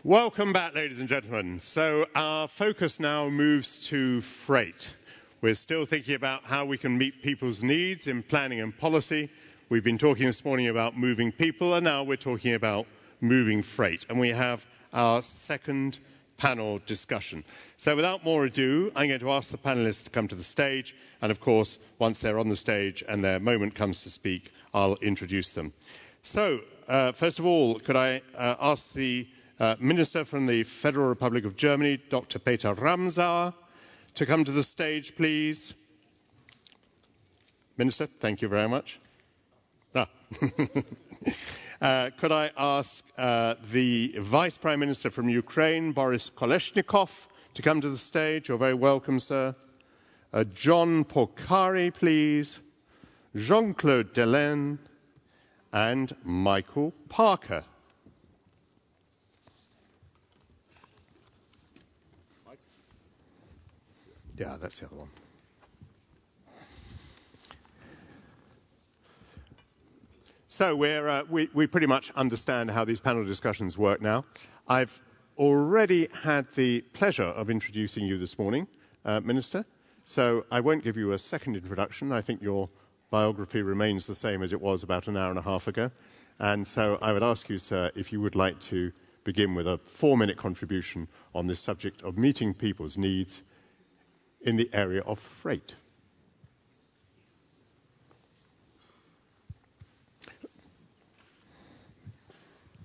Welcome back, ladies and gentlemen. So our focus now moves to freight. We're still thinking about how we can meet people's needs in planning and policy. We've been talking this morning about moving people, and now we're talking about moving freight. And we have our second panel discussion. So without more ado, I'm going to ask the panelists to come to the stage. And of course, once they're on the stage and their moment comes to speak, I'll introduce them. So first of all, could I ask the Minister from the Federal Republic of Germany, Dr. Peter Ramsauer, to come to the stage, please. Minister, thank you very much. Could I ask the Vice Prime Minister from Ukraine, Boris Kolesnikov, to come to the stage? You're very welcome, sir. John Porcari, please. Jean-Claude Delaine and Michael Parker. Yeah, that's the other one. So we pretty much understand how these panel discussions work now. I've already had the pleasure of introducing you this morning, Minister. So I won't give you a second introduction. I think your biography remains the same as it was about an hour and a half ago. And so I would ask you, sir, if you would like to begin with a 4-minute contribution on this subject of meeting people's needs in the area of freight.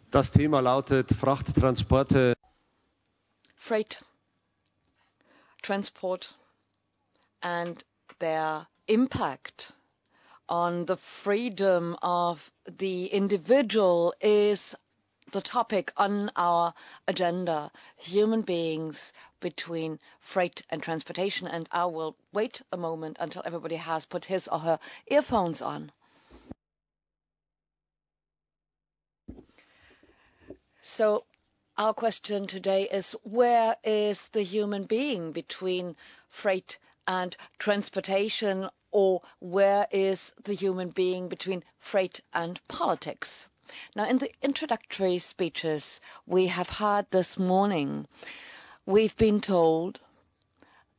Das Thema lautet Frachttransporte. Freight, transport, and their impact on the freedom of the individual is the topic on our agenda. Human beings between freight and transportation. And I will wait a moment until everybody has put his or her earphones on. So our question today is, where is the human being between freight and transportation, or where is the human being between freight and politics? Now, in the introductory speeches we have had this morning, we've been told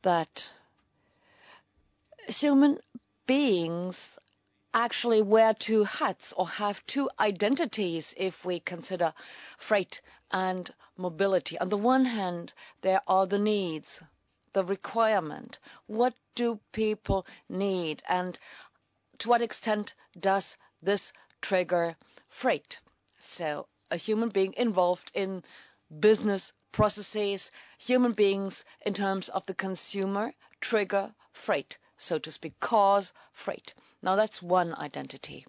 that human beings actually wear two hats or have two identities if we consider freight and mobility. On the one hand, there are the needs, the requirement. What do people need, and to what extent does this trigger freight? So a human being involved in business processes, human beings in terms of the consumer trigger freight, so to speak, cause freight. Now that's one identity.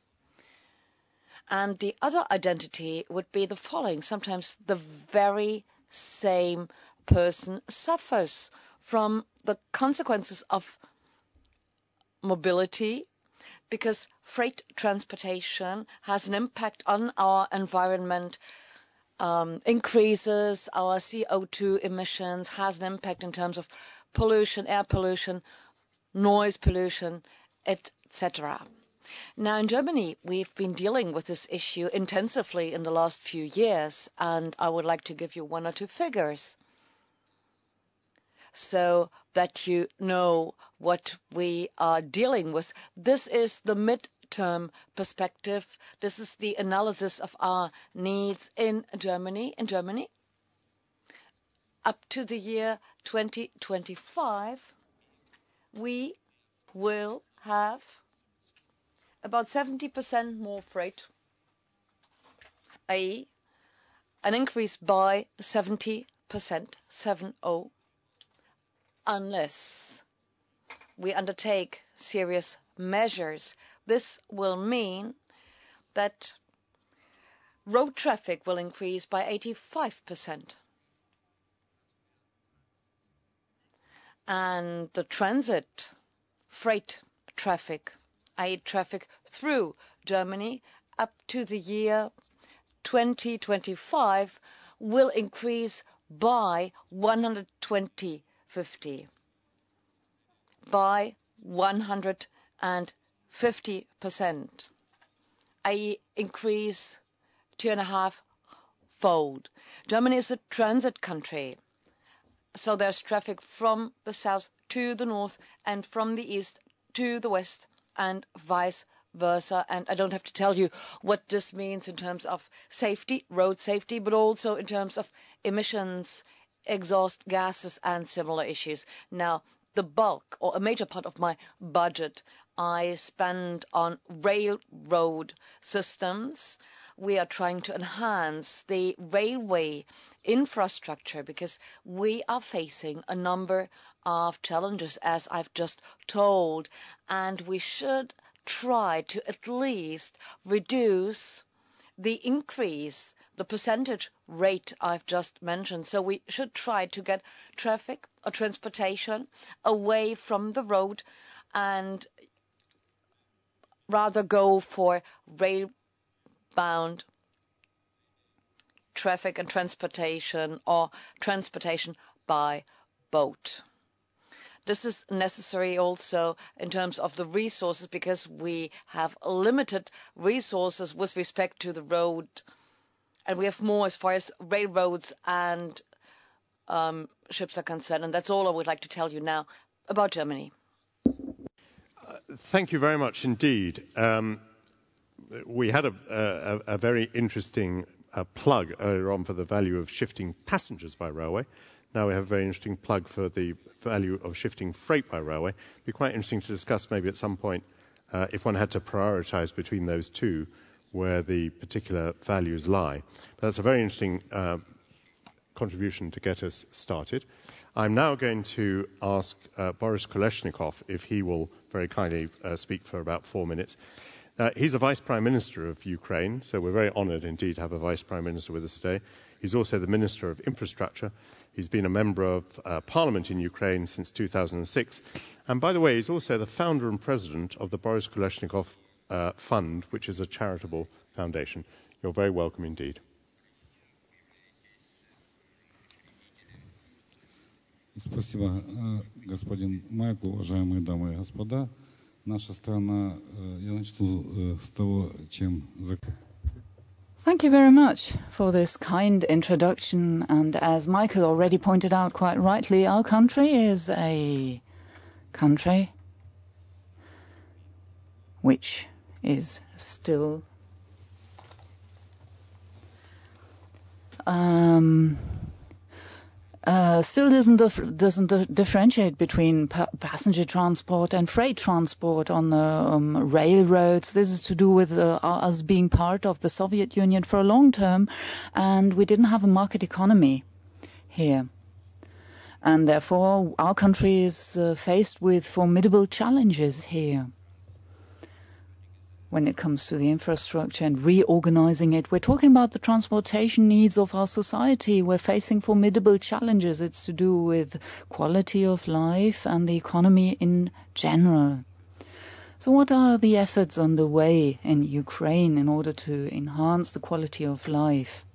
And the other identity would be the following. Sometimes the very same person suffers from the consequences of mobility, because freight transportation has an impact on our environment, increases our CO2 emissions, has an impact in terms of pollution, air pollution, noise pollution, etc. Now, in Germany, we've been dealing with this issue intensively in the last few years, and I would like to give you one or two figures so that you know what we are dealing with. This is the midterm perspective. This is the analysis of our needs in Germany. In Germany, up to the year 2025, we will have about 70% more freight, i.e. an increase by 70%, 70, unless we undertake serious measures. This will mean that road traffic will increase by 85%. And the transit freight traffic, i.e. traffic through Germany, up to the year 2025 will increase by 120%, by 150%, i.e. increase 2.5 fold. Germany is a transit country. So there's traffic from the south to the north and from the east to the west and vice versa. And I don't have to tell you what this means in terms of safety, road safety, but also in terms of emissions, exhaust gases and similar issues. Now, the bulk or a major part of my budget I spend on railroad systems. We are trying to enhance the railway infrastructure because we are facing a number of challenges, as I've just told, and we should try to at least reduce the increase, the percentage rate I've just mentioned. So we should try to get traffic or transportation away from the road and rather go for rail-bound traffic and transportation or transportation by boat. This is necessary also in terms of the resources because we have limited resources with respect to the road and we have more as far as railroads and ships are concerned. And that's all I would like to tell you now about Germany. Thank you very much indeed. We had a very interesting plug earlier on for the value of shifting passengers by railway. Now we have a very interesting plug for the value of shifting freight by railway. It'd be quite interesting to discuss maybe at some point if one had to prioritize between those two where the particular values lie. But that's a very interesting contribution to get us started. I'm now going to ask Boris Kolesnikov if he will very kindly speak for about 4 minutes. He's a Vice Prime Minister of Ukraine, so we're very honored indeed to have a Vice Prime Minister with us today. He's also the Minister of Infrastructure. He's been a member of Parliament in Ukraine since 2006. And by the way, he's also the founder and president of the Boris Kolesnikov Fund, which is a charitable foundation. You're very welcome indeed. Спасибо, господин Майкл, уважаемые дамы и господа. Наша страна, я начну с того, чем... Thank you very much for this kind introduction. And as Michael already pointed out quite rightly, our country is a country which is still still doesn't differentiate between passenger transport and freight transport on the railroads. This is to do with us being part of the Soviet Union for a long term, and we didn't have a market economy here. And therefore, our country is faced with formidable challenges here. When it comes to the infrastructure and reorganizing it, we're talking about the transportation needs of our society. We're facing formidable challenges. It's to do with quality of life and the economy in general. So what are the efforts underway in Ukraine in order to enhance the quality of life?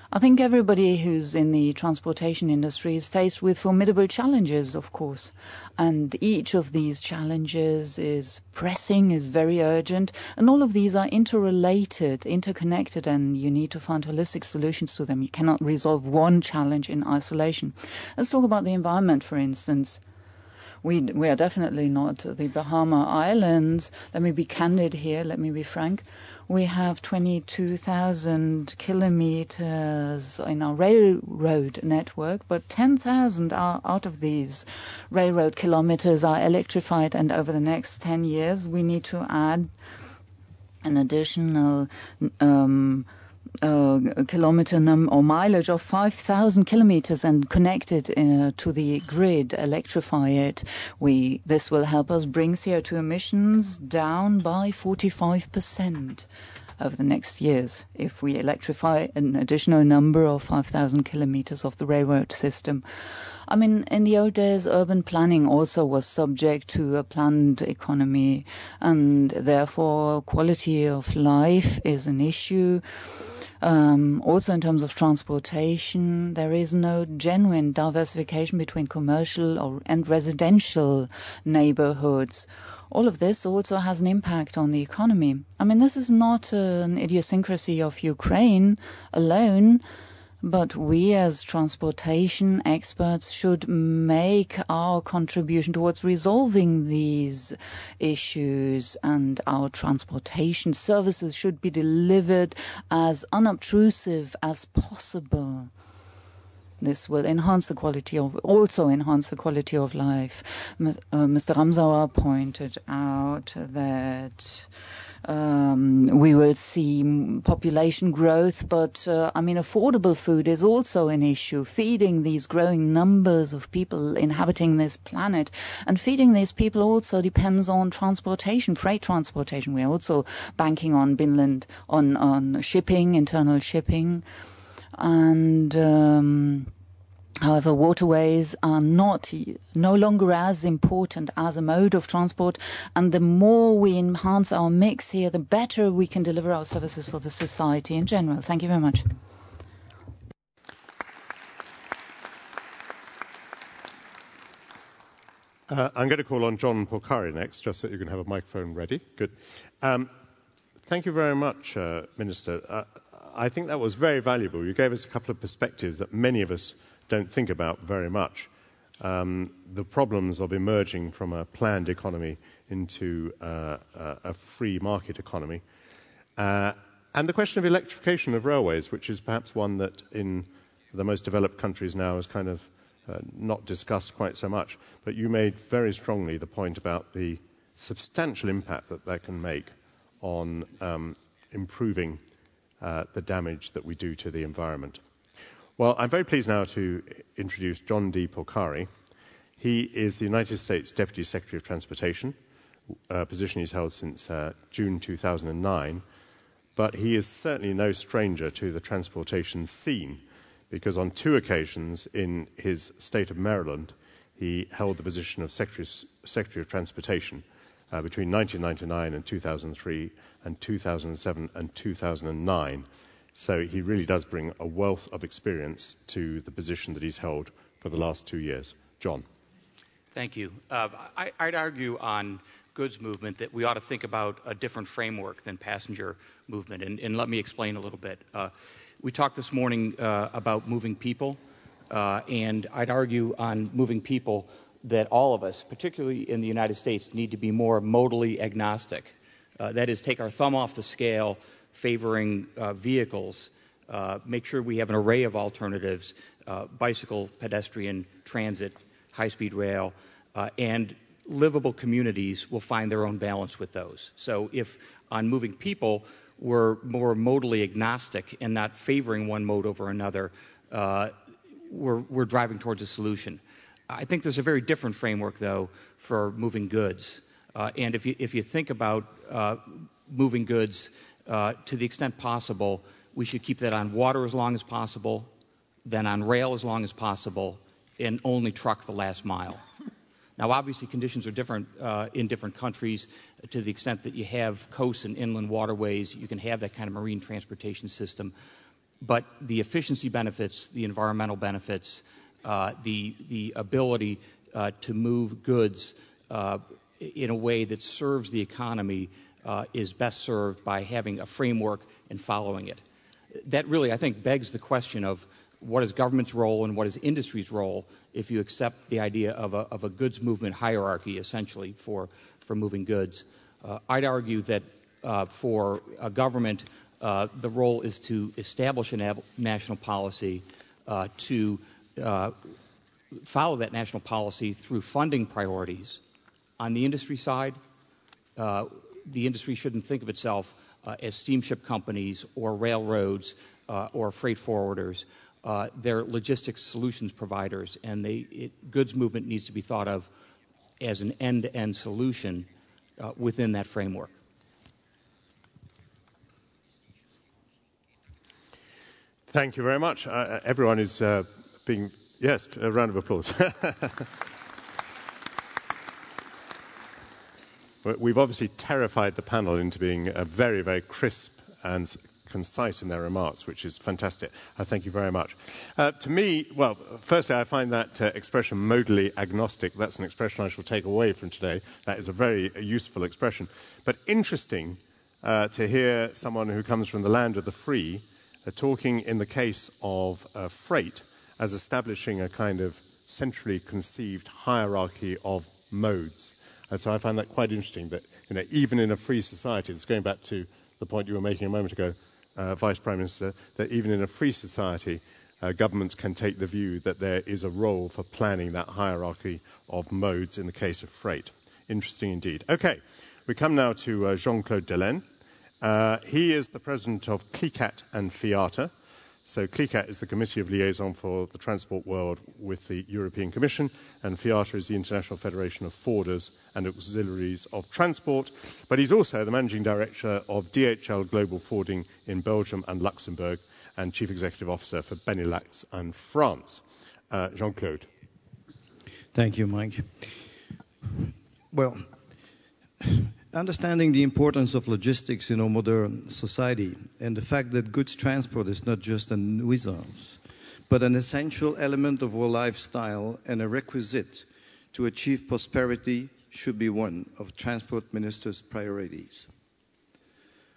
I think everybody who's in the transportation industry is faced with formidable challenges, of course. And each of these challenges is pressing, is very urgent. And all of these are interrelated, interconnected, and you need to find holistic solutions to them. You cannot resolve one challenge in isolation. Let's talk about the environment, for instance. We are definitely not the Bahama Islands. Let me be candid here. Let me be frank. We have 22,000 kilometers in our railroad network, but 10,000 out of these railroad kilometers are electrified, and over the next 10 years we need to add an additional kilometer or mileage of 5,000 kilometers and connect it to the grid, electrify it. This will help us bring CO2 emissions down by 45% over the next years if we electrify an additional number of 5,000 kilometers of the railroad system. I mean, in the old days, urban planning also was subject to a planned economy, and therefore quality of life is an issue. Also in terms of transportation, there is no genuine diversification between commercial and residential neighborhoods. All of this also has an impact on the economy. I mean, this is not an idiosyncrasy of Ukraine alone, but we as transportation experts should make our contribution towards resolving these issues, and our transportation services should be delivered as unobtrusive as possible. This will also enhance the quality of life. Mr. Ramsauer pointed out that we will see population growth, but I mean, affordable food is also an issue. Feeding these growing numbers of people inhabiting this planet, and feeding these people also depends on transportation, freight transportation. We're also banking on on shipping, internal shipping. And however, waterways are no longer as important as a mode of transport, and the more we enhance our mix here, the better we can deliver our services for the society in general. Thank you very much. I'm going to call on John Porcari next, just so you can have a microphone ready. Good. Thank you very much, Minister. I think that was very valuable. You gave us a couple of perspectives that many of us don't think about very much. The problems of emerging from a planned economy into a free market economy. And the question of electrification of railways, which is perhaps one that in the most developed countries now is kind of not discussed quite so much. But you made very strongly the point about the substantial impact that can make on improving the damage that we do to the environment. Well, I'm very pleased now to introduce John D. Porcari. He is the United States Deputy Secretary of Transportation, a position he's held since June 2009. But he is certainly no stranger to the transportation scene, because on 2 occasions in his state of Maryland, he held the position of Secretary of Transportation between 1999 and 2003 and 2007 and 2009. So he really does bring a wealth of experience to the position that he's held for the last 2 years. John. Thank you. I'd argue on goods movement that we ought to think about a different framework than passenger movement. And let me explain a little bit. We talked this morning about moving people, and I'd argue on moving people that all of us, particularly in the United States, need to be more modally agnostic. That is, take our thumb off the scale, favoring vehicles, make sure we have an array of alternatives, bicycle, pedestrian, transit, high-speed rail, and livable communities will find their own balance with those. So if on moving people we're more modally agnostic and not favoring one mode over another, we're driving towards a solution. I think there's a very different framework, though, for moving goods. And if you think about moving goods, to the extent possible, we should keep that on water as long as possible, then on rail as long as possible, and only truck the last mile. Now, obviously, conditions are different in different countries. To the extent that you have coasts and inland waterways, you can have that kind of marine transportation system. But the efficiency benefits, the environmental benefits, the ability to move goods in a way that serves the economy is best served by having a framework and following it. That really, I think, begs the question of what is government's role and what is industry's role if you accept the idea of a goods movement hierarchy, essentially, for moving goods. I'd argue that for a government, the role is to establish a national policy, to follow that national policy through funding priorities. On the industry side, the industry shouldn't think of itself as steamship companies or railroads or freight forwarders. They're logistics solutions providers, and goods movement needs to be thought of as an end-to-end solution within that framework. Thank you very much. Everyone is being Yes, a round of applause. We've obviously terrified the panel into being very, very crisp and concise in their remarks, which is fantastic. Thank you very much. To me, well, firstly, I find that expression modally agnostic. That's an expression I shall take away from today. That is a very useful expression. But interesting to hear someone who comes from the land of the free talking in the case of freight as establishing a kind of centrally conceived hierarchy of modes. And so I find that quite interesting that, even in a free society, it's going back to the point you were making a moment ago, Vice Prime Minister, that even in a free society, governments can take the view that there is a role for planning that hierarchy of modes in the case of freight. Interesting indeed. Okay, we come now to Jean-Claude Delaine. He is the president of CLICAT and FIATA. So CLICAT is the Committee of Liaison for the Transport World with the European Commission, and FIATA is the International Federation of Forwarders and Auxiliaries of Transport. But he's also the Managing Director of DHL Global Forwarding in Belgium and Luxembourg, and Chief Executive Officer for Benelux and France. Jean-Claude. Thank you, Mike. Well, understanding the importance of logistics in our modern society and the fact that goods transport is not just a nuisance, but an essential element of our lifestyle and a requisite to achieve prosperity should be one of Transport Minister's priorities.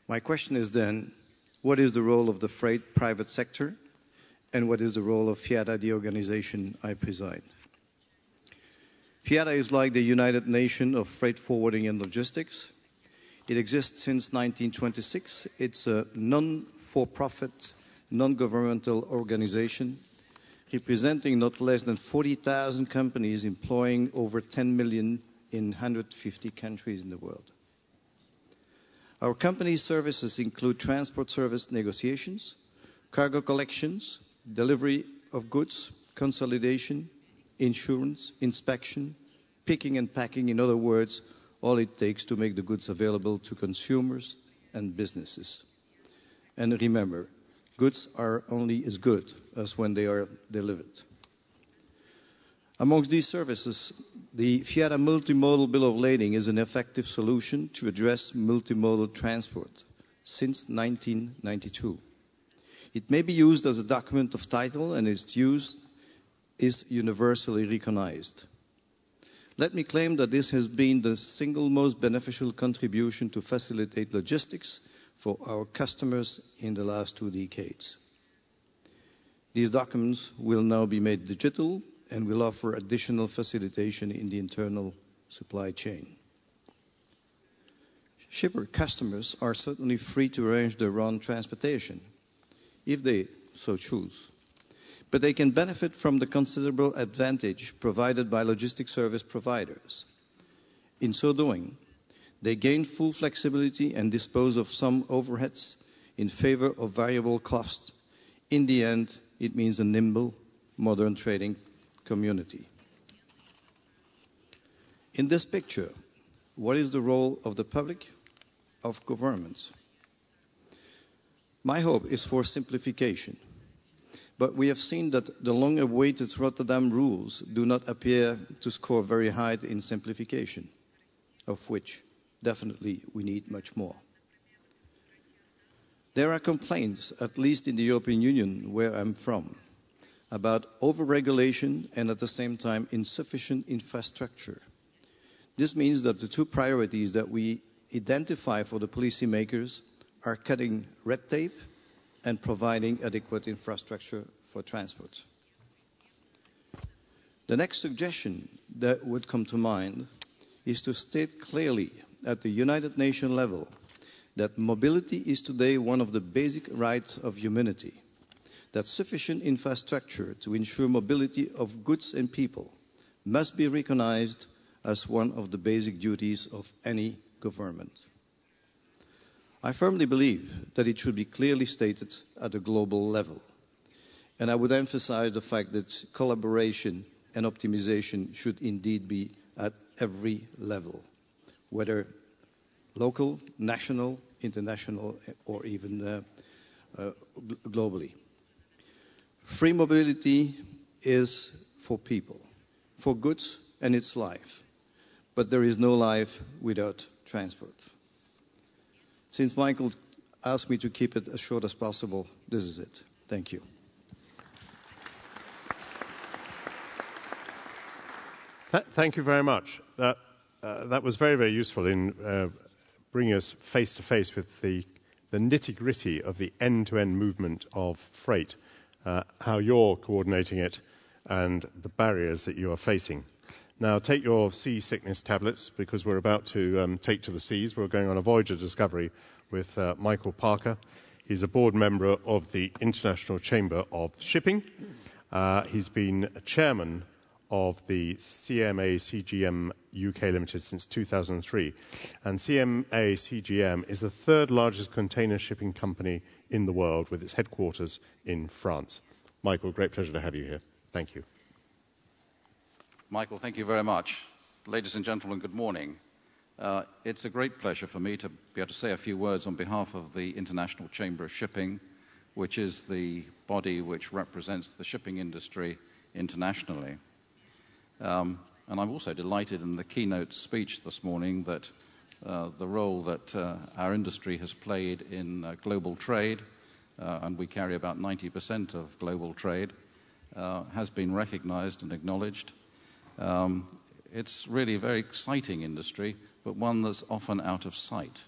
My question is then, what is the role of the freight private sector and what is the role of FIATA, the organization I preside? FIATA is like the United Nations of Freight Forwarding and Logistics. It exists since 1926. It's a non-for-profit, non-governmental organization representing not less than 40,000 companies employing over 10 million in 150 countries in the world. Our company's services include transport service negotiations, cargo collections, delivery of goods, consolidation, insurance, inspection, picking and packing, in other words, all it takes to make the goods available to consumers and businesses. And remember, goods are only as good as when they are delivered. Amongst these services, the FIATA Multimodal Bill of Lading is an effective solution to address multimodal transport since 1992. It may be used as a document of title and its use is universally recognized. Let me claim that this has been the single most beneficial contribution to facilitate logistics for our customers in the last 2 decades. These documents will now be made digital and will offer additional facilitation in the internal supply chain. Shipper customers are certainly free to arrange their own transportation, if they so choose. But they can benefit from the considerable advantage provided by logistics service providers. In so doing, they gain full flexibility and dispose of some overheads in favor of variable costs. In the end, it means a nimble, modern trading community. In this picture, what is the role of the public, of governments? My hope is for simplification. But we have seen that the long-awaited Rotterdam rules do not appear to score very high in simplification, of which definitely we need much more. There are complaints, at least in the European Union, where I'm from, about over-regulation and at the same time insufficient infrastructure. This means that the two priorities that we identify for the policymakers are cutting red tape and providing adequate infrastructure for transport. The next suggestion that would come to mind is to state clearly at the United Nations level that mobility is today one of the basic rights of humanity, that sufficient infrastructure to ensure mobility of goods and people must be recognized as one of the basic duties of any government. I firmly believe that it should be clearly stated at a global level. And I would emphasize the fact that collaboration and optimization should indeed be at every level, whether local, national, international, or even globally. Free mobility is for people, for goods and its life. But there is no life without transport. Since Michael asked me to keep it as short as possible, this is it. Thank you. Thank you very much. That was very, very useful in bringing us face to face with the nitty-gritty of the end-to-end movement of freight, how you're coordinating it, and the barriers that you are facing. Now, take your seasickness tablets, because we're about to take to the seas. We're going on a voyage of discovery with Michael Parker. He's a board member of the International Chamber of Shipping. He's been chairman of the CMA-CGM UK Limited since 2003. And CMA-CGM is the third largest container shipping company in the world, with its headquarters in France. Michael, great pleasure to have you here. Thank you. Michael, thank you very much. Ladies and gentlemen, good morning. It's a great pleasure for me to be able to say a few words on behalf of the International Chamber of Shipping, which is the body which represents the shipping industry internationally. And I'm also delighted in the keynote speech this morning that the role that our industry has played in global trade, and we carry about 90% of global trade, has been recognized and acknowledged. It's really a very exciting industry, but one that's often out of sight.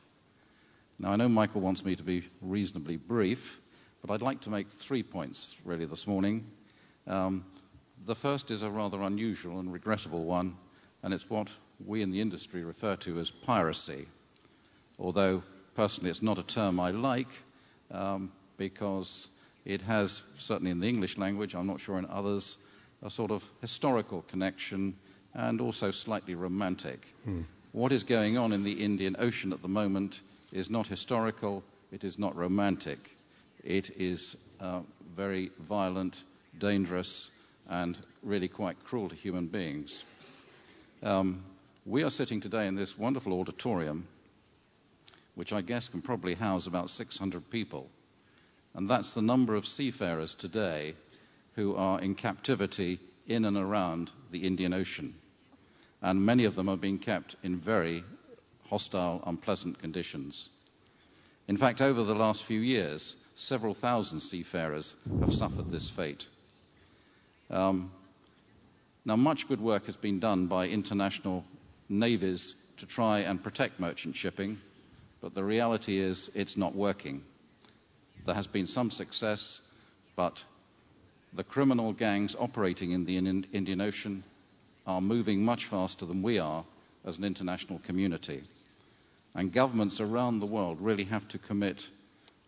Now, I know Michael wants me to be reasonably brief, but I'd like to make 3 points really this morning. The first is a rather unusual and regrettable one, and it's what we in the industry refer to as piracy. Although, personally, it's not a term I like, because it has, certainly in the English language, I'm not sure in others, a sort of historical connection and also slightly romantic. What is going on in the Indian Ocean at the moment is not historical, it is not romantic. It is very violent, dangerous, and really quite cruel to human beings. We are sitting today in this wonderful auditorium, which I guess can probably house about 600 people. And that's the number of seafarers today who are in captivity in and around the Indian Ocean. And many of them are being kept in very hostile, unpleasant conditions. In fact, over the last few years, several thousand seafarers have suffered this fate. Now, much good work has been done by international navies to try and protect merchant shipping, but the reality is it's not working. There has been some success, but the criminal gangs operating in the Indian Ocean are moving much faster than we are as an international community. And governments around the world really have to commit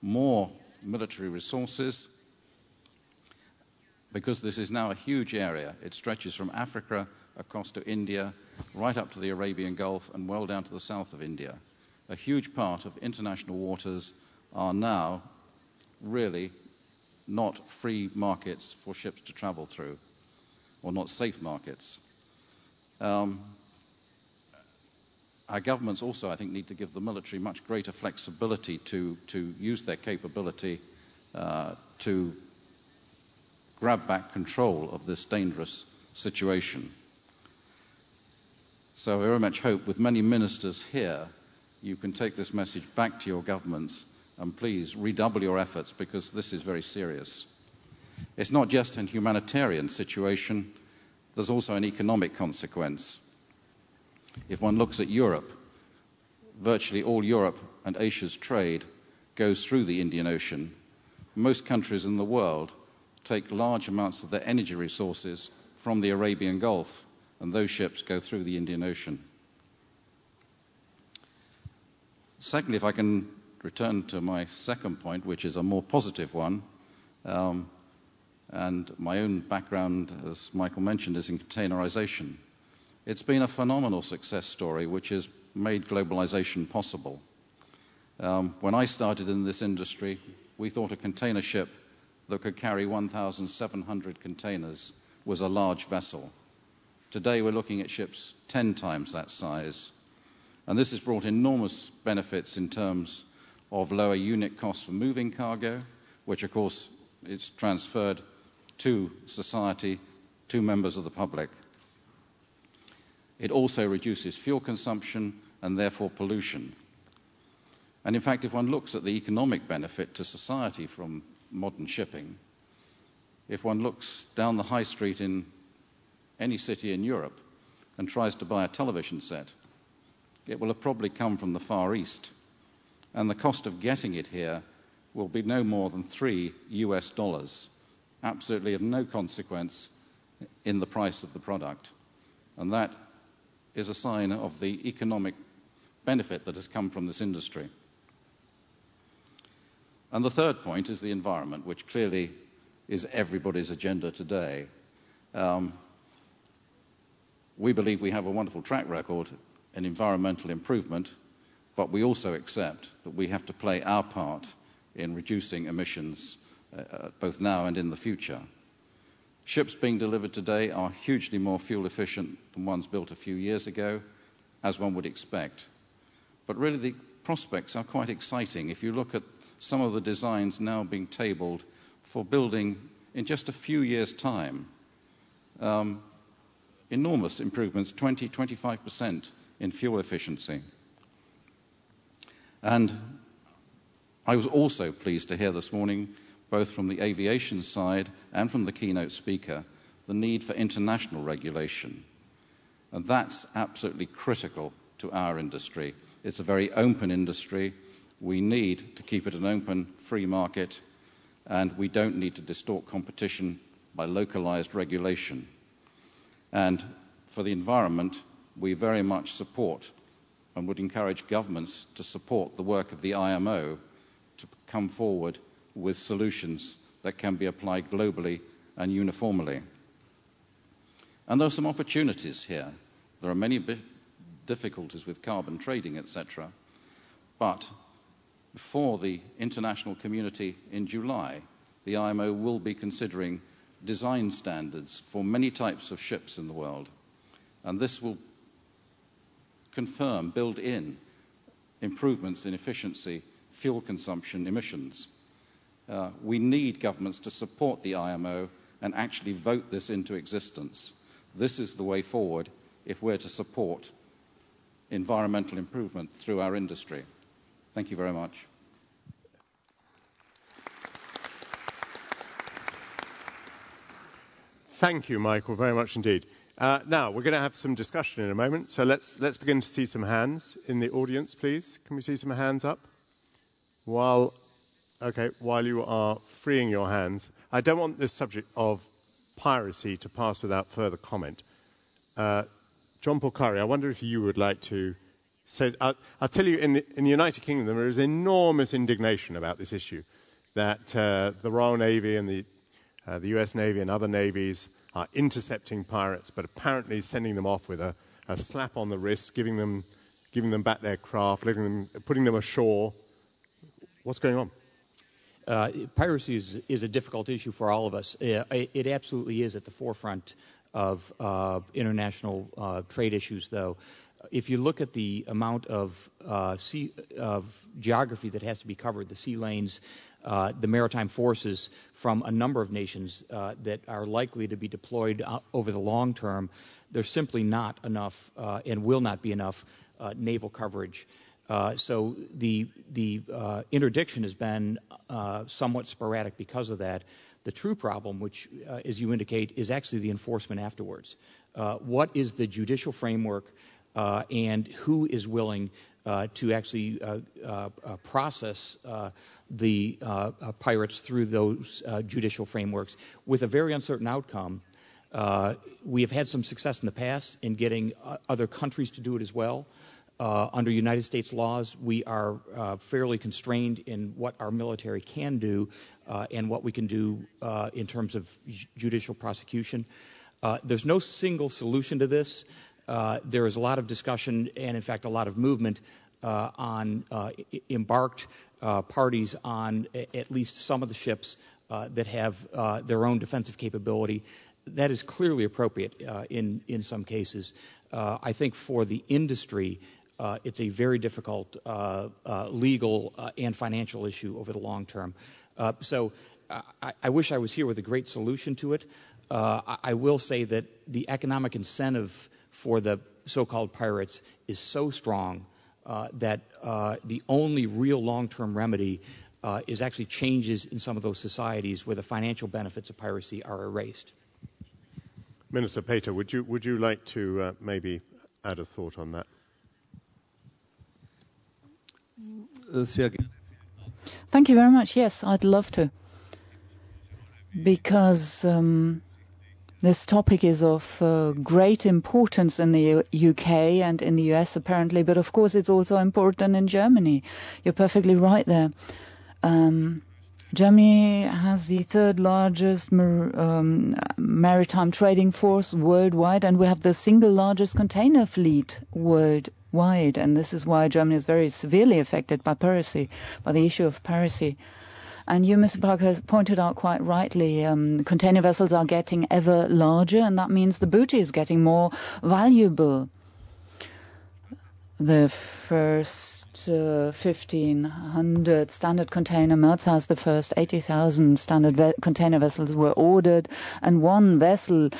more military resources, because this is now a huge area. It stretches from Africa across to India, right up to the Arabian Gulf and well down to the south of India. A huge part of international waters are now really not free markets for ships to travel through, or not safe markets. Our governments also, I think, need to give the military much greater flexibility to use their capability to grab back control of this dangerous situation. So I very much hope, with many ministers here, you can take this message back to your governments and please redouble your efforts, because this is very serious. It's not just a humanitarian situation, there's also an economic consequence. If one looks at Europe, virtually all Europe and Asia's trade goes through the Indian Ocean. Most countries in the world take large amounts of their energy resources from the Arabian Gulf, and those ships go through the Indian Ocean. Secondly, if I can return to my second point, which is a more positive one, and my own background, as Michael mentioned, is in containerization. It's been a phenomenal success story which has made globalization possible. When I started in this industry, we thought a container ship that could carry 1,700 containers was a large vessel. Today we're looking at ships 10 times that size. And this has brought enormous benefits in terms of lower unit costs for moving cargo, which of course is transferred to society to members of the public. It also reduces fuel consumption and therefore pollution. And in fact, if one looks at the economic benefit to society from modern shipping, if one looks down the high street in any city in Europe and tries to buy a television set, it will have probably come from the Far East. And the cost of getting it here will be no more than $3, absolutely of no consequence in the price of the product. And that is a sign of the economic benefit that has come from this industry. And the third point is the environment, which clearly is everybody's agenda today. We believe we have a wonderful track record in environmental improvement, but we also accept that we have to play our part in reducing emissions both now and in the future. Ships being delivered today are hugely more fuel efficient than ones built a few years ago, as one would expect. But really the prospects are quite exciting. If you look at some of the designs now being tabled for building in just a few years' time, enormous improvements, 20-25% in fuel efficiency. And I was also pleased to hear this morning, both from the aviation side and from the keynote speaker, the need for international regulation. And that's absolutely critical to our industry. It's a very open industry. We need to keep it an open, free market, and we don't need to distort competition by localized regulation. And for the environment, we very much support and would encourage governments to support the work of the IMO to come forward with solutions that can be applied globally and uniformly. And there are some opportunities here. There are many difficulties with carbon trading, etc. But before the international community in July, the IMO will be considering design standards for many types of ships in the world. And this will confirm, build in improvements in efficiency, fuel consumption, emissions. We need governments to support the IMO and actually vote this into existence. This is the way forward if we're to support environmental improvement through our industry. Thank you very much. Thank you, Michael, very much indeed. Now, we're going to have some discussion in a moment, so let's begin to see some hands in the audience, please. Can we see some hands up? While you are freeing your hands, I don't want this subject of piracy to pass without further comment. Jean-Paul Curry, I wonder if you would like to say... I'll tell you, in the United Kingdom, there is enormous indignation about this issue, that the Royal Navy and the US Navy and other navies are intercepting pirates, but apparently sending them off with a slap on the wrist, giving them back their craft, putting them ashore. What's going on? Piracy is a difficult issue for all of us. It absolutely is at the forefront of international trade issues, though. If you look at the amount of geography that has to be covered, the sea lanes, the maritime forces from a number of nations that are likely to be deployed over the long term, there's simply not enough and will not be enough naval coverage. So the interdiction has been somewhat sporadic because of that. The true problem, which, as you indicate, is actually the enforcement afterwards. What is the judicial framework and who is willing to actually process the pirates through those judicial frameworks with a very uncertain outcome? We have had some success in the past in getting other countries to do it as well. Under United States laws, we are fairly constrained in what our military can do and what we can do in terms of judicial prosecution. There's no single solution to this. There is a lot of discussion and, in fact, a lot of movement on embarked parties on at least some of the ships that have their own defensive capability. That is clearly appropriate in some cases. I think for the industry, it's a very difficult legal and financial issue over the long term. So I wish I was here with a great solution to it. I will say that the economic incentive for the so-called pirates is so strong that the only real long-term remedy is actually changes in some of those societies where the financial benefits of piracy are erased. Minister Peter, would you like to maybe add a thought on that? Thank you very much. Yes, I'd love to. Because this topic is of great importance in the UK and in the US apparently, but of course it's also important in Germany. You're perfectly right there. Germany has the third largest maritime trading force worldwide, and we have the single largest container fleet worldwide. And this is why Germany is very severely affected by piracy, by the issue of piracy. And you, Mr. Parker, has pointed out quite rightly, container vessels are getting ever larger, and that means the booty is getting more valuable. The first 1,500 standard container merts has the first 80,000 standard container vessels were ordered, and one vessel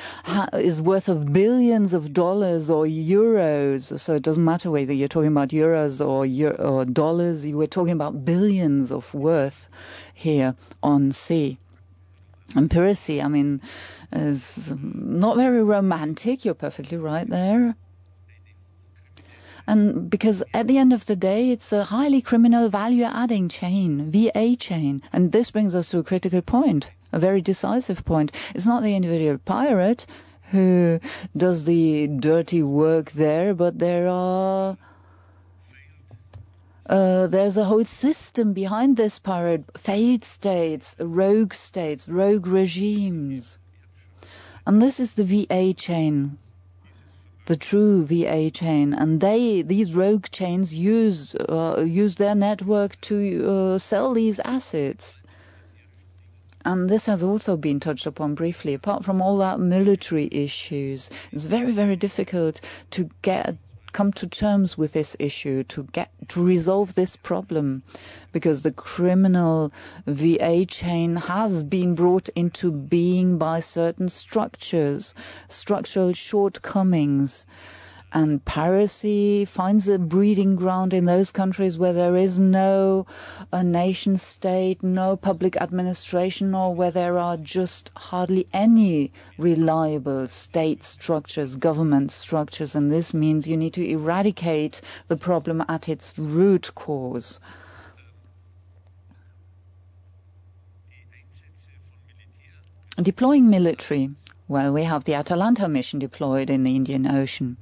is worth of billions of dollars or euros. So it doesn't matter whether you're talking about euros or dollars. We're talking about billions of worth here on sea. And piracy, I mean, is not very romantic. You're perfectly right there. And because at the end of the day, it's a highly criminal value-adding chain, VA chain. And this brings us to a critical point, a very decisive point. It's not the individual pirate who does the dirty work there, but there's a whole system behind this pirate, failed states, rogue regimes. And this is the VA chain. The true VA chain, and these rogue chains use their network to sell these assets. And this has also been touched upon briefly. Apart from all that military issues, it's very, very difficult to come to terms with this issue, to resolve this problem, because the criminal VA chain has been brought into being by certain structural shortcomings. And piracy finds a breeding ground in those countries where there is no nation state, no public administration, or where there are just hardly any reliable state structures, government structures. And this means you need to eradicate the problem at its root cause. Deploying military. Well, we have the Atalanta mission deployed in the Indian Ocean.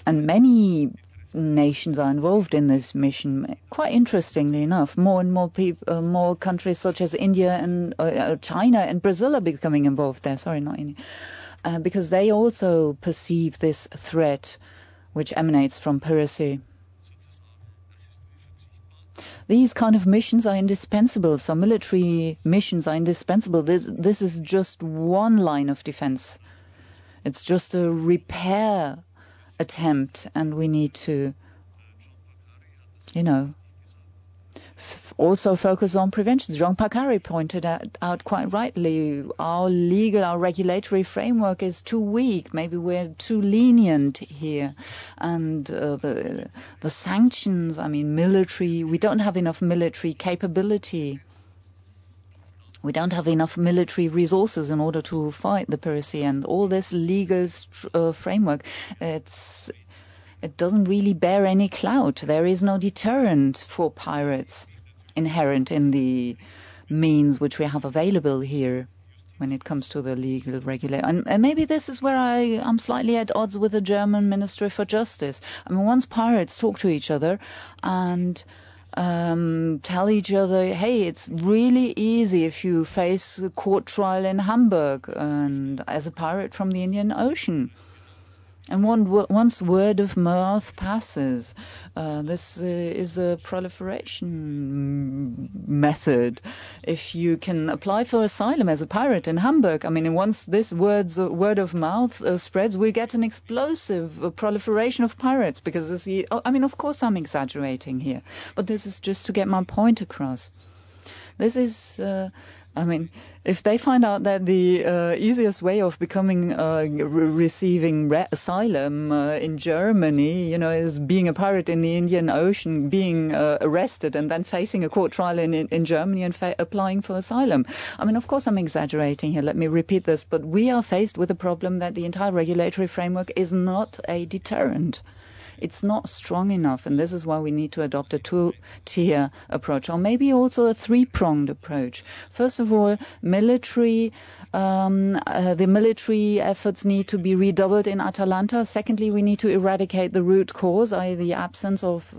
And many nations are involved in this mission. Quite interestingly enough, more and more more countries such as India and China and Brazil are becoming involved there. Sorry, not India. Because they also perceive this threat which emanates from piracy. These kind of missions are indispensable. So military missions are indispensable. This is just one line of defense. It's just a repair attempt, and we need to, also focus on prevention. Jean Pacari pointed out quite rightly, our regulatory framework is too weak. Maybe we're too lenient here. And the sanctions, military, we don't have enough military capability. We don't have enough military resources in order to fight the piracy, and all this legal framework, it doesn't really bear any clout. There is no deterrent for pirates inherent in the means which we have available here when it comes to the legal regulation. And maybe this is where I'm slightly at odds with the German Ministry for Justice. Once pirates talk to each other and tell each other, hey, it's really easy if you face a court trial in Hamburg and as a pirate from the Indian Ocean. And once word of mouth passes, this is a proliferation method. If you can apply for asylum as a pirate in Hamburg, once this word of mouth spreads, we get an explosive proliferation of pirates. Because of course I'm exaggerating here, but this is just to get my point across. This is I mean, if they find out that the easiest way of becoming receiving asylum in Germany, is being a pirate in the Indian Ocean, being arrested and then facing a court trial in Germany and applying for asylum. I mean, of course, I'm exaggerating here. Let me repeat this. But we are faced with a problem that the entire regulatory framework is not a deterrent. It's not strong enough, and this is why we need to adopt a two-tier approach, or maybe also a three-pronged approach. First of all, the military efforts need to be redoubled in Atalanta. Secondly, we need to eradicate the root cause, i.e. the absence of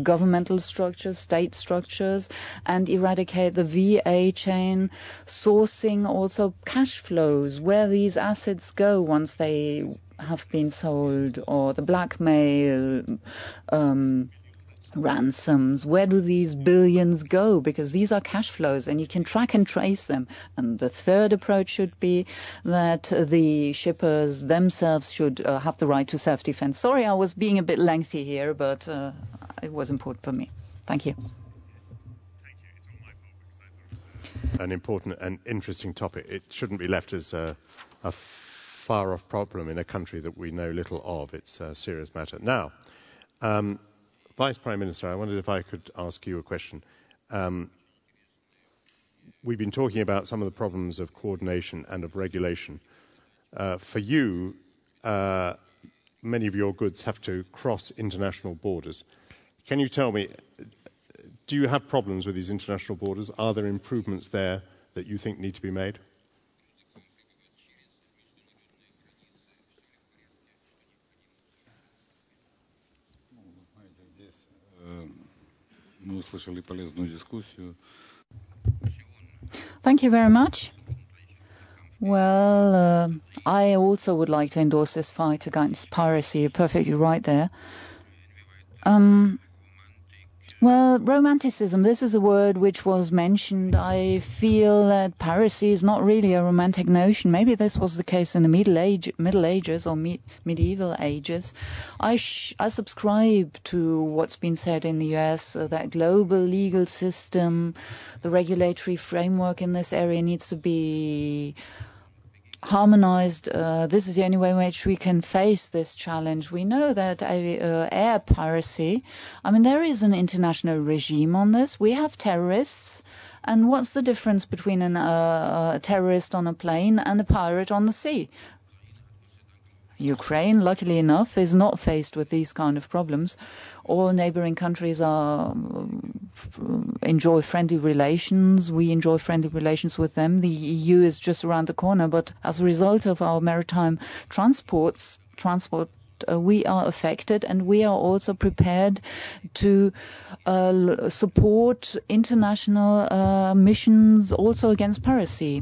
governmental structures, state structures, and eradicate the VA chain, sourcing also cash flows, where these assets go once they have been sold, or the blackmail, ransoms. Where do these billions go? Because these are cash flows and you can track and trace them. And the third approach should be that the shippers themselves should have the right to self-defense. Sorry, I was being a bit lengthy here, but it was important for me. Thank you. An important and interesting topic. It shouldn't be left as a far-off problem in a country that we know little of. It's a serious matter. Now, Vice Prime Minister, I wondered if I could ask you a question. We've been talking about some of the problems of coordination and of regulation. For you, many of your goods have to cross international borders. Can you tell me, do you have problems with these international borders? Are there improvements there that you think need to be made? Thank you very much. Well, I also would like to endorse this fight against piracy. You're perfectly right there. Well, romanticism, this is a word which was mentioned. I feel that piracy is not really a romantic notion. Maybe this was the case in the Middle Ages or medieval ages. I subscribe to what's been said in the US, that global legal system, the regulatory framework in this area needs to be harmonized. This is the only way in which we can face this challenge. We know that air piracy, there is an international regime on this. We have terrorists. And what's the difference between a terrorist on a plane and a pirate on the sea? Ukraine, luckily enough, is not faced with these kind of problems. All neighboring countries enjoy friendly relations. We enjoy friendly relations with them. The EU is just around the corner, but as a result of our maritime transport, we are affected, and we are also prepared to support international missions also against piracy.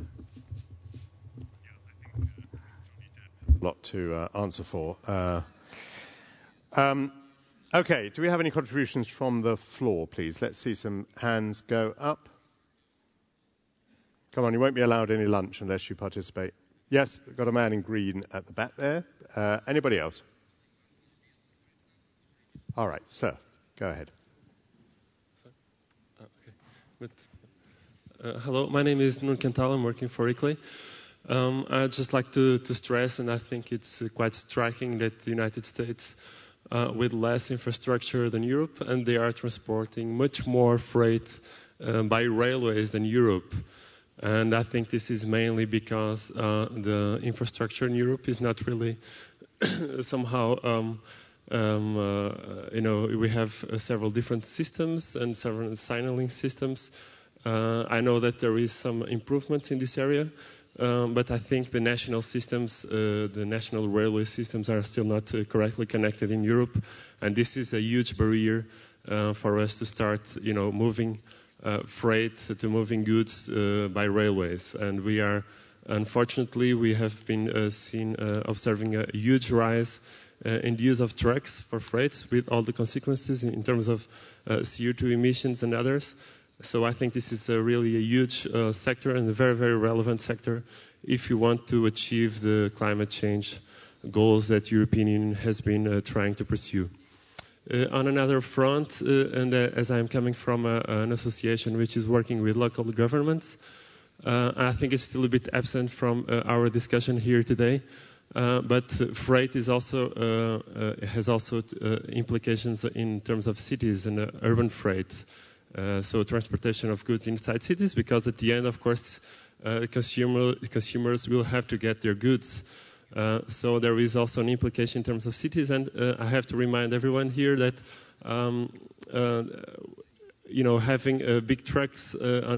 A lot to answer for. Okay, do we have any contributions from the floor, please? Let's see some hands go up. Come on, you won't be allowed any lunch unless you participate. Yes, we've got a man in green at the back there. Anybody else? All right, sir, go ahead. Hello, my name is Nur Kental. I'm working for ICLEI. I'd just like to stress, and I think it's quite striking, that the United States, with less infrastructure than Europe, and they are transporting much more freight by railways than Europe. And I think this is mainly because the infrastructure in Europe is not really somehow, we have several different systems and several signaling systems. I know that there is some improvement in this area. But I think the national systems, the national railway systems are still not correctly connected in Europe. And this is a huge barrier for us to start, moving freight, to moving goods by railways. And we have been observing a huge rise in the use of trucks for freights, with all the consequences in terms of CO2 emissions and others. So I think this is really a huge sector, and a very, very relevant sector if you want to achieve the climate change goals that the European Union has been trying to pursue. On another front, and as I'm coming from an association which is working with local governments, I think it's still a bit absent from our discussion here today. But freight is also has also implications in terms of cities and urban freight. So transportation of goods inside cities, because at the end, of course, consumers will have to get their goods. So there is also an implication in terms of cities, and I have to remind everyone here that having big trucks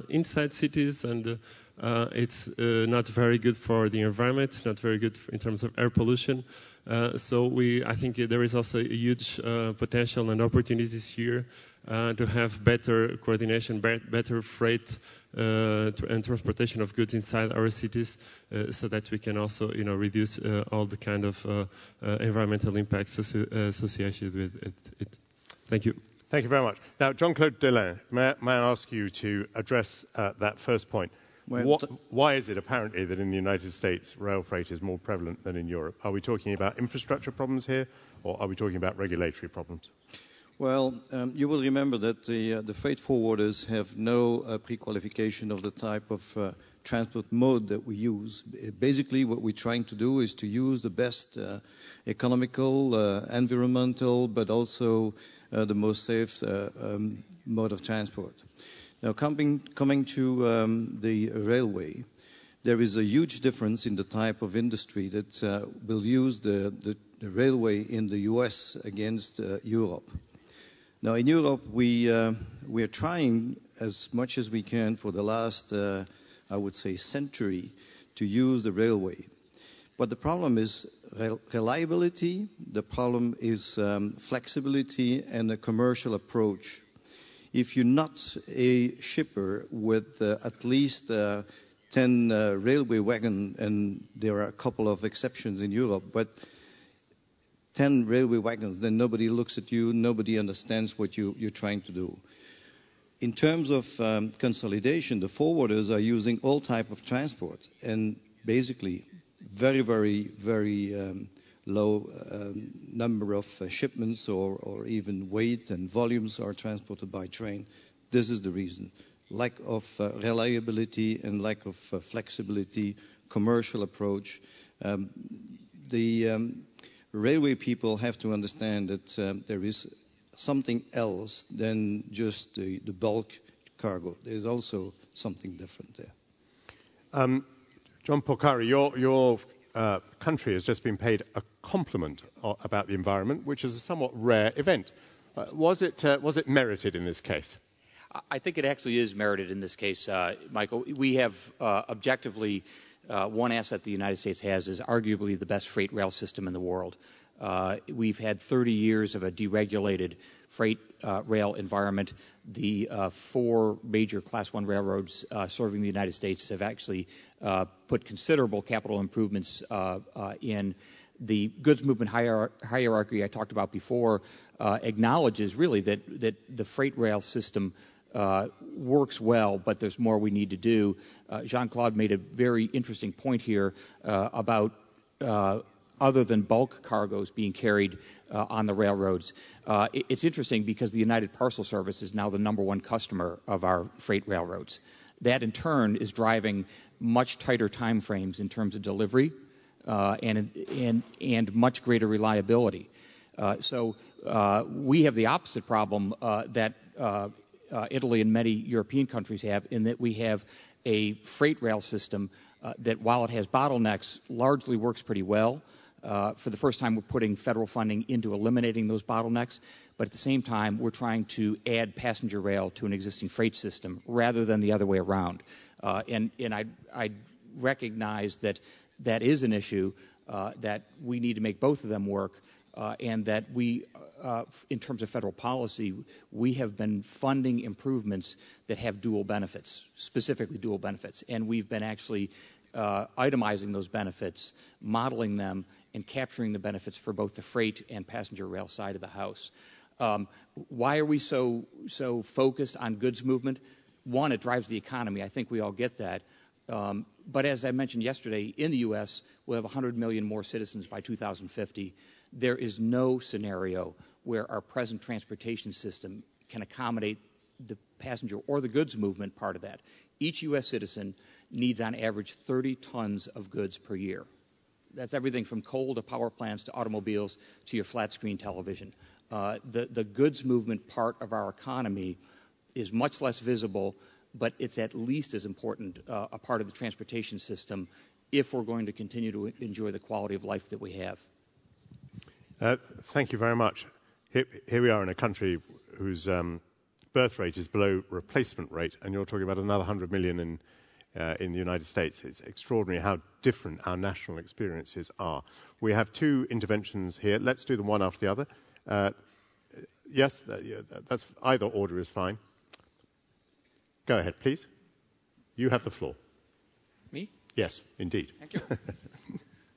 inside cities, and it's not very good for the environment. It's not very good in terms of air pollution. So I think there is also a huge potential and opportunities here to have better coordination, better freight and transportation of goods inside our cities, so that we can also, reduce all the kind of environmental impacts associated with it. Thank you. Thank you very much. Now, Jean-Claude Delain, may I ask you to address that first point? Why is it apparently that in the United States rail freight is more prevalent than in Europe? Are we talking about infrastructure problems here, or are we talking about regulatory problems? Well, you will remember that the freight forwarders have no pre-qualification of the type of transport mode that we use. Basically, what we're trying to do is to use the best economical, environmental, but also the most safe mode of transport. Now, coming to the railway, there is a huge difference in the type of industry that will use the railway in the US against Europe. Now, in Europe, we are trying as much as we can for the last, I would say, century to use the railway. But the problem is reliability, the problem is flexibility and a commercial approach. If you're not a shipper with at least 10 railway wagons, and there are a couple of exceptions in Europe, but 10 railway wagons, then nobody looks at you, nobody understands what you're trying to do. In terms of consolidation, the forwarders are using all type of transport, and basically very, very, very low number of shipments or even weight and volumes are transported by train. This is the reason. Lack of reliability and lack of flexibility, commercial approach. The railway people have to understand that there is something else than just the bulk cargo. There's also something different there. John Porcari, your country has just been paid a compliment about the environment, which is a somewhat rare event. Was it merited in this case? I think it actually is merited in this case, Michael. We have objectively one asset the United States has is arguably the best freight rail system in the world. We've had 30 years of a deregulated freight rail environment. The 4 major Class 1 railroads serving the United States have actually put considerable capital improvements in. The goods movement hierarchy I talked about before acknowledges really that the freight rail system works well, but there's more we need to do. Jean-Claude made a very interesting point here about other than bulk cargoes being carried on the railroads. It's interesting because the United Parcel Service is now the #1 customer of our freight railroads. That in turn is driving much tighter time frames in terms of delivery and much greater reliability. So we have the opposite problem that Italy and many European countries have, in that we have a freight rail system that, while it has bottlenecks, largely works pretty well. For the first time, we're putting federal funding into eliminating those bottlenecks, but at the same time, we're trying to add passenger rail to an existing freight system rather than the other way around. And I recognize that is an issue, that we need to make both of them work, and that we, in terms of federal policy, we have been funding improvements that have dual benefits, specifically dual benefits, and we've been actually itemizing those benefits, modeling them, and capturing the benefits for both the freight and passenger rail side of the house. Why are we so focused on goods movement? One, it drives the economy. I think we all get that. But as I mentioned yesterday, in the U.S., we'll have 100 million more citizens by 2050. There is no scenario where our present transportation system can accommodate the passenger or the goods movement part of that. Each U.S. citizen needs on average 30 tons of goods per year. That's everything from coal to power plants to automobiles to your flat screen television. The goods movement part of our economy is much less visible, but it's at least as important a part of the transportation system if we're going to continue to enjoy the quality of life that we have. Thank you very much. Here we are in a country whose birth rate is below replacement rate, and you're talking about another 100 million in the United States. It's extraordinary how different our national experiences are. We have two interventions here. Let's do them one after the other. Yes, that's either order is fine. Go ahead, please. You have the floor. Me? Yes, indeed. Thank you.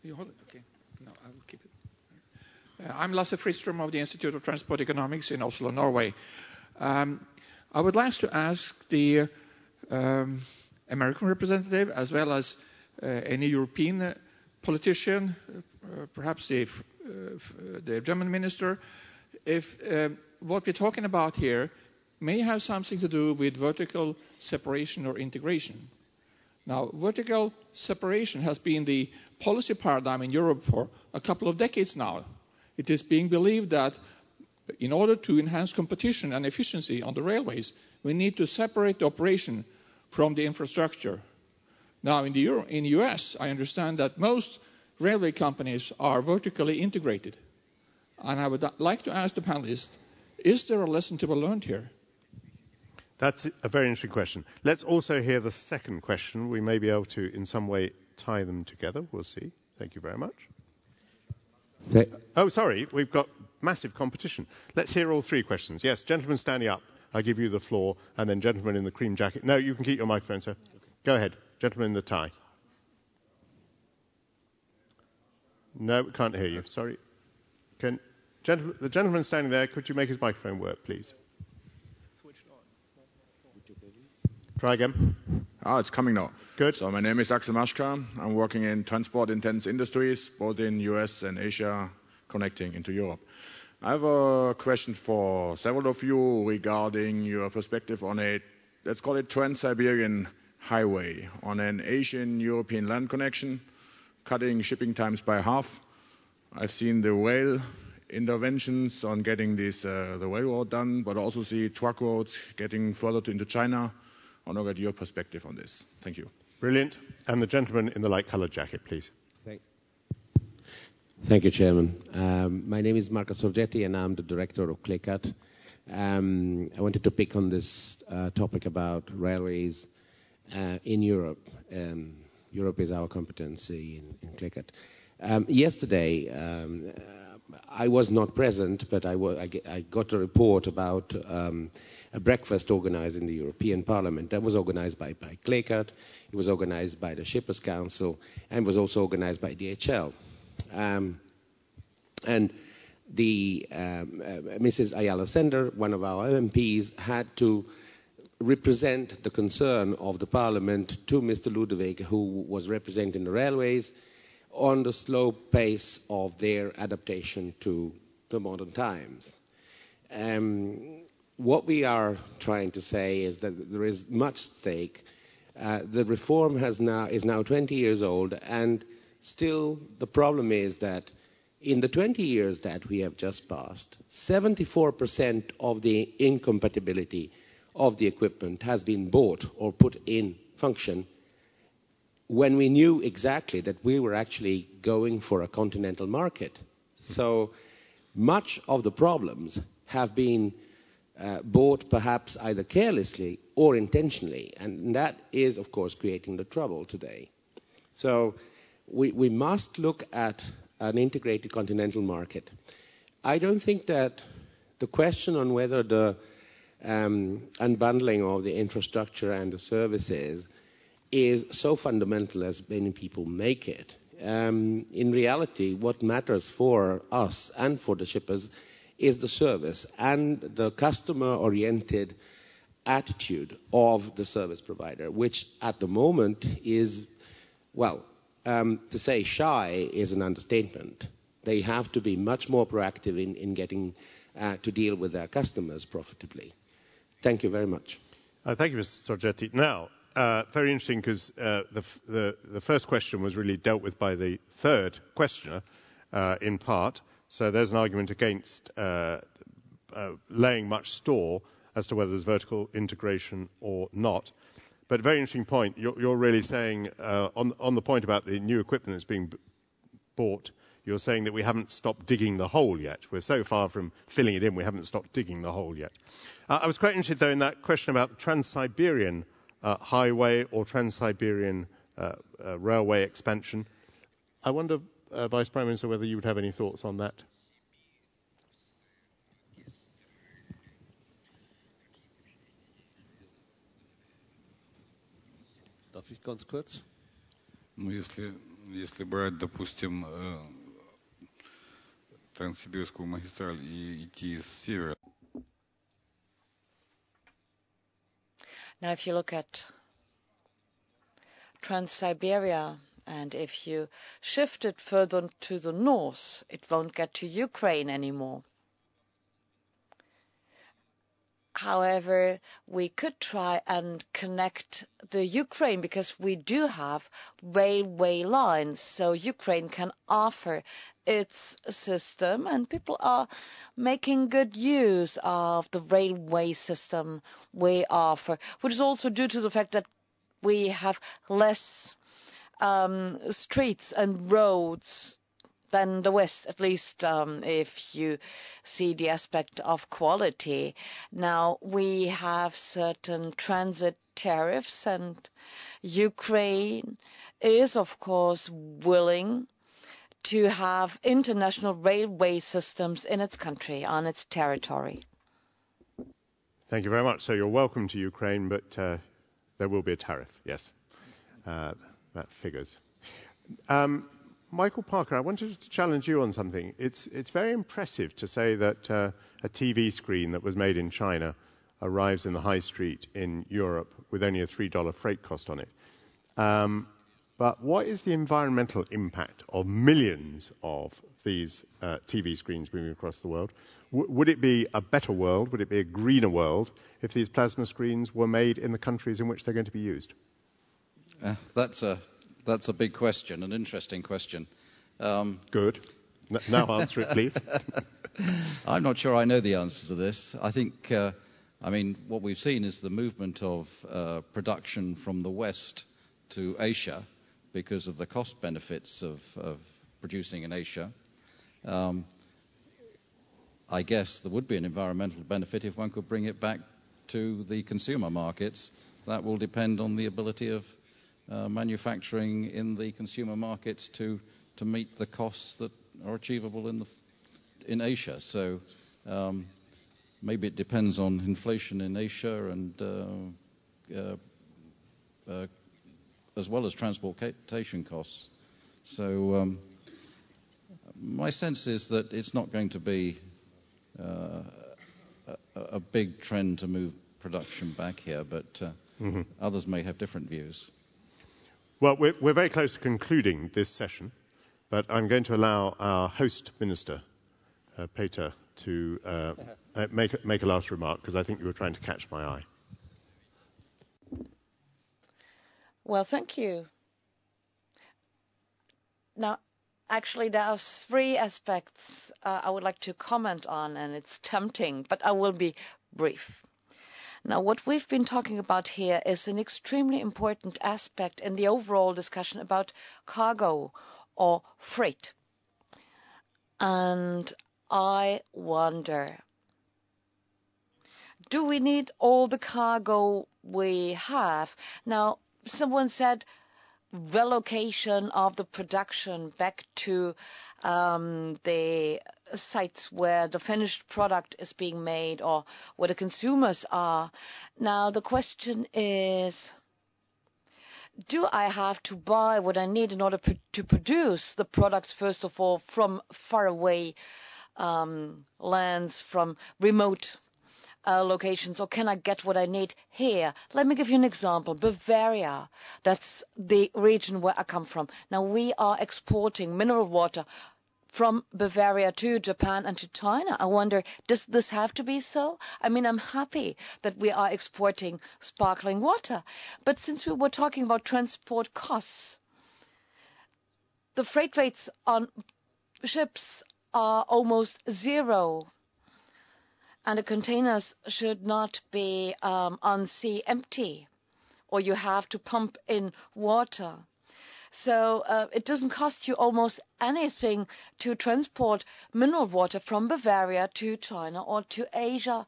You hold it? Okay. No, I will keep it. I'm Lasse Friström of the Institute of Transport Economics in Oslo, Norway. I would like to ask the American representative, as well as any European politician, perhaps the German minister, if what we're talking about here may have something to do with vertical separation or integration. Now, vertical separation has been the policy paradigm in Europe for a couple of decades now. It is being believed that in order to enhance competition and efficiency on the railways, we need to separate the operation from the infrastructure. Now, in the US, I understand that most railway companies are vertically integrated. And I would like to ask the panelists, is there a lesson to be learned here? That's a very interesting question. Let's also hear the second question. We may be able to, in some way, tie them together. We'll see. Thank you very much. Oh, sorry, we've got massive competition. Let's hear all three questions. Yes, gentleman standing up. I'll give you the floor, and then gentleman in the cream jacket. No, you can keep your microphone, sir. Okay. Go ahead. Gentleman in the tie. No, we can't hear you. Sorry. The gentleman standing there, could you make his microphone work, please? Try again. It's coming now. Good. So my name is Axel Maschka. I'm working in transport-intense industries, both in US and Asia, connecting into Europe. I have a question for several of you regarding your perspective on a, let's call it Trans-Siberian highway, on an Asian-European land connection, cutting shipping times by half. I've seen the rail interventions on getting this the railroad done, but also see truck roads getting further into China. I want to get your perspective on this. Thank you. Brilliant. And the gentleman in the light-coloured jacket, please. Thank you, Chairman. My name is Marco Sorgetti, and I'm the director of CLICAT. I wanted to pick on this topic about railways in Europe. Europe is our competency in CLICAT. Yesterday, I was not present, but I got a report about a breakfast organized in the European Parliament. That was organized by CLICAT, it was organized by the Shippers Council, and was also organized by DHL. And the Mrs. Ayala Sender, one of our MPs, had to represent the concern of the Parliament to Mr. Ludewig, who was representing the railways, on the slow pace of their adaptation to the modern times. What we are trying to say is that there is much at stake. The reform is now 20 years old, and still the problem is that in the 20 years that we have just passed, 74% of the incompatibility of the equipment has been bought or put in function when we knew exactly that we were actually going for a continental market. So much of the problems have been bought perhaps either carelessly or intentionally, and that is, of course, creating the trouble today. So we must look at an integrated continental market. I don't think that the question on whether the unbundling of the infrastructure and the services is so fundamental as many people make it. In reality, what matters for us and for the shippers is the service and the customer-oriented attitude of the service provider, which at the moment is, well, to say shy is an understatement. They have to be much more proactive in getting to deal with their customers profitably. Thank you very much. Thank you, Mr. Sorgetti. Now, very interesting because the first question was really dealt with by the third questioner in part. So there's an argument against laying much store as to whether there's vertical integration or not. But a very interesting point. You're really saying on the point about the new equipment that's being bought, you're saying that we haven't stopped digging the hole yet. We're so far from filling it in, we haven't stopped digging the hole yet. I was quite interested, though, in that question about the Trans-Siberian highway or Trans-Siberian railway expansion. I wonder, Vice Prime Minister, whether you would have any thoughts on that. Darf ich ganz kurz? Ну, если брать, допустим, Транссибирскую магистраль и идти с севера. Now, if you look at Trans-Siberia, and if you shift it further to the north, it won't get to Ukraine anymore. However, we could try and connect the Ukraine because we do have railway lines, so Ukraine can offer its system, and people are making good use of the railway system we offer, which is also due to the fact that we have less streets and roads than the West, at least if you see the aspect of quality. Now, we have certain transit tariffs, and Ukraine is, of course, willing to have international railway systems in its country, on its territory. Thank you very much. So you're welcome to Ukraine, but there will be a tariff, yes. That figures. Michael Parker, I wanted to challenge you on something. It's very impressive to say that a TV screen that was made in China arrives in the high street in Europe with only a $3 freight cost on it. But what is the environmental impact of millions of these TV screens moving across the world? Would it be a better world, would it be a greener world, if these plasma screens were made in the countries in which they're going to be used? That's a big question, an interesting question. Good. Now answer it, please. I'm not sure I know the answer to this. I think, what we've seen is the movement of production from the West to Asia because of the cost benefits of producing in Asia. I guess there would be an environmental benefit if one could bring it back to the consumer markets. That will depend on the ability of manufacturing in the consumer markets to meet the costs that are achievable in Asia. So maybe it depends on inflation in Asia and as well as transportation costs. So my sense is that it's not going to be a big trend to move production back here, but others may have different views. Well, we're very close to concluding this session, but I'm going to allow our host minister, Peter, to make a last remark, because I think you were trying to catch my eye. Well, thank you. Now, actually, there are three aspects I would like to comment on, and it's tempting, but I will be brief. Now, what we've been talking about here is an extremely important aspect in the overall discussion about cargo or freight. And I wonder, do we need all the cargo we have? Now, someone said relocation of the production back to the sites where the finished product is being made or where the consumers are. Now, the question is, do I have to buy what I need in order to produce the products, first of all, from faraway lands, from remote locations, or can I get what I need here? Let me give you an example. Bavaria, that's the region where I come from. Now, we are exporting mineral water from Bavaria to Japan and to China. I wonder, does this have to be so? I mean, I'm happy that we are exporting sparkling water. But since we were talking about transport costs, the freight rates on ships are almost zero. And the containers should not be on sea empty, or you have to pump in water. So it doesn't cost you almost anything to transport mineral water from Bavaria to China or to Asia,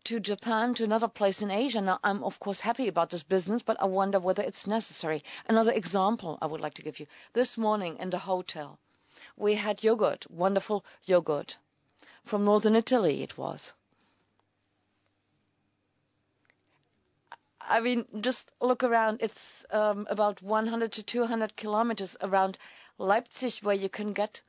to Japan, to another place in Asia. Now, I'm, of course, happy about this business, but I wonder whether it's necessary. Another example I would like to give you. This morning in the hotel, we had yogurt, wonderful yogurt. From northern Italy it was. I mean, just look around. It's about 100 to 200 kilometers around Leipzig where you can get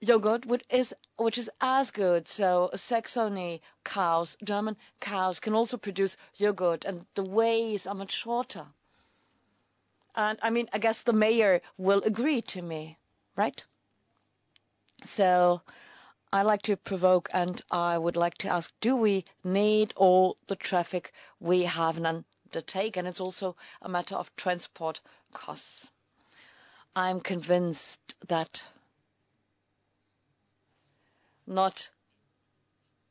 yogurt, which is as good. So Saxony cows, German cows, can also produce yogurt, and the ways are much shorter. And I mean, I guess the mayor will agree to me, right? So I like to provoke, and I would like to ask, do we need all the traffic we have and undertake? And it's also a matter of transport costs. I'm convinced that not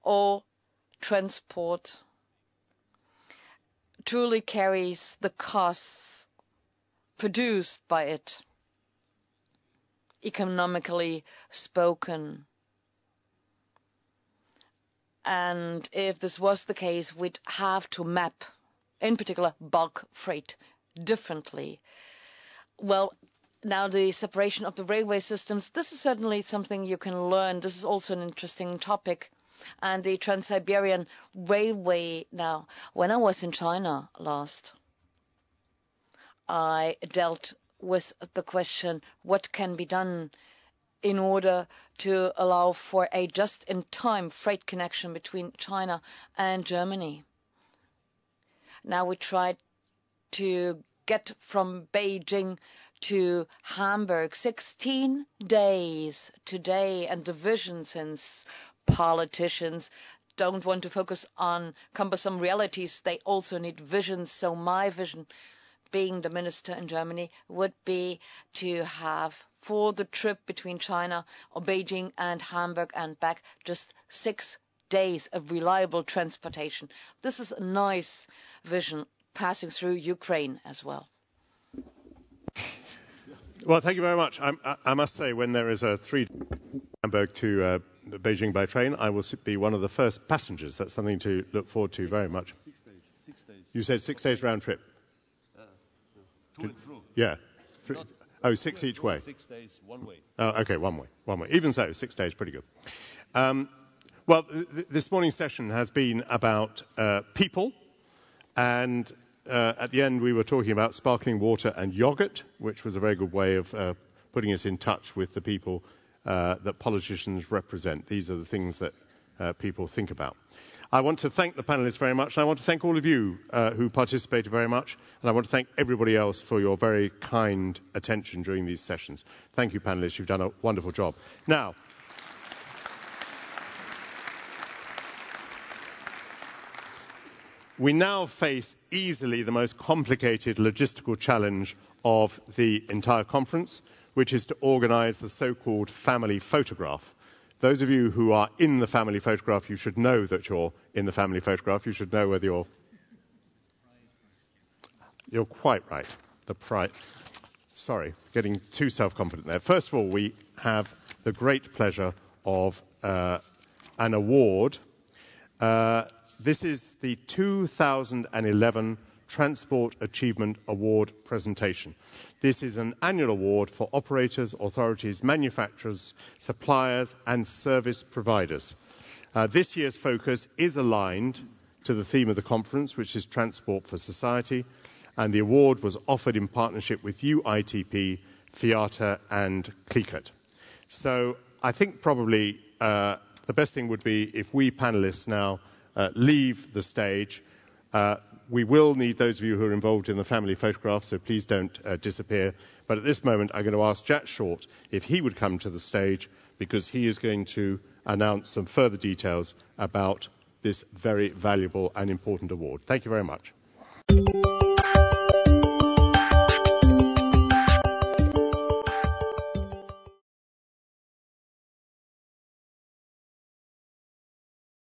all transport truly carries the costs produced by it, economically spoken. And if this was the case, we'd have to map, in particular, bulk freight differently. Well, now the separation of the railway systems, this is certainly something you can learn. This is also an interesting topic. And the Trans-Siberian Railway now. When I was in China last, I dealt with the question, what can be done in order to allow for a just-in-time freight connection between China and Germany. Now we tried to get from Beijing to Hamburg 16 days today, and the vision, since politicians don't want to focus on cumbersome realities, they also need visions. So my vision, being the minister in Germany, would be to have for the trip between China or Beijing and Hamburg and back just 6 days of reliable transportation. This is a nice vision passing through Ukraine as well. Well, thank you very much. I must say, when there is a 3 Hamburg to Beijing by train, I will be one of the first passengers. That's something to look forward to very much. 6 days. You said 6 days round trip? To and through. Yeah. 6 each way. 6 days, one way. Oh, okay, one way. Even so, 6 days, pretty good. Well, this morning's session has been about people, and at the end we were talking about sparkling water and yogurt, which was a very good way of putting us in touch with the people that politicians represent. These are the things that people think about. I want to thank the panelists very much, and I want to thank all of you who participated very much, and I want to thank everybody else for your very kind attention during these sessions. Thank you, panelists. You've done a wonderful job. Now, we now face easily the most complicated logistical challenge of the entire conference, which is to organize the so-called family photograph. Those of you who are in the family photograph, you should know that you're in the family photograph. You should know whether you're quite right. Sorry, getting too self-confident there. First of all, we have the great pleasure of an award. This is the 2011 Transport Achievement Award presentation. This is an annual award for operators, authorities, manufacturers, suppliers, and service providers. This year's focus is aligned to the theme of the conference, which is Transport for Society, and the award was offered in partnership with UITP, FIATA, and CLICAT. So I think probably the best thing would be if we panelists now leave the stage. We will need those of you who are involved in the family photograph, so please don't disappear. But at this moment, I'm going to ask Jack Short if he would come to the stage, because he is going to announce some further details about this very valuable and important award. Thank you very much.